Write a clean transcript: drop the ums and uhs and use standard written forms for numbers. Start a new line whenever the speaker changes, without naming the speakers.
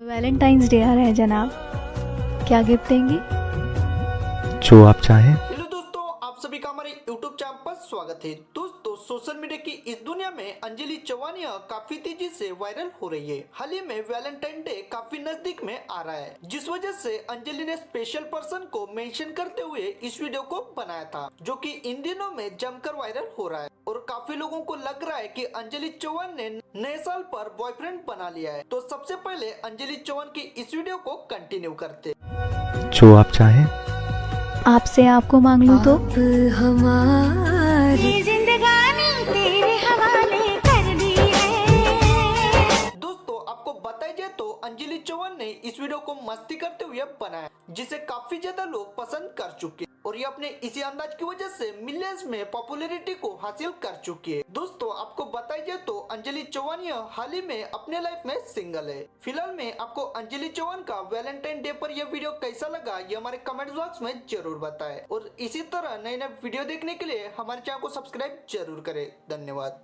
Valentine's day आ रहा है जनाब, क्या गिफ्ट देंगी?
जो आप चाहें।
हेलो दोस्तों, आप सभी का हमारे YouTube चैनल पर स्वागत है। दोस्तों, सोशल मीडिया की इस दुनिया में अंजलि चौहानिया काफी तेजी से वायरल हो रही है। हाल ही में वैलेंटाइन डे काफी नजदीक में आ रहा है, जिस वजह से अंजलि ने स्पेशल पर्सन को मेंशन करते हुए इस वीडियो को बनाया था, जो कि इन दिनों में जमकर वायरल हो रहा है और काफी लोगों को लग रहा है कि अंजलि चौहान ने नए साल पर बॉयफ्रेंड बना लिया है। तो सबसे पहले अंजलि चौहान की इस वीडियो को कंटिन्यू करते।
जो आप चाहें।
आपसे आपको मांग लूं तो?
आप हमारी
जिंदगानी तेरे हवाले कर दी है।
दोस्तों, आपको बताया जाए तो अंजलि चौहान ने इस वीडियो को मस्ती करते हुए बनाया, जिसे काफी ज्यादा लोग पसंद कर चुके हैं और ये अपने इसी अंदाज की वजह से मिलियंस में पॉपुलैरिटी को हासिल कर चुकी है। दोस्तों, आपको बताया जाए तो अंजलि चौहान हाल ही में अपने लाइफ में सिंगल है। फिलहाल में आपको अंजलि चौहान का वैलेंटाइन डे पर यह वीडियो कैसा लगा, ये हमारे कमेंट बॉक्स में जरूर बताएं और इसी तरह नए नए वीडियो देखने के लिए हमारे चैनल को सब्सक्राइब जरूर करें। धन्यवाद।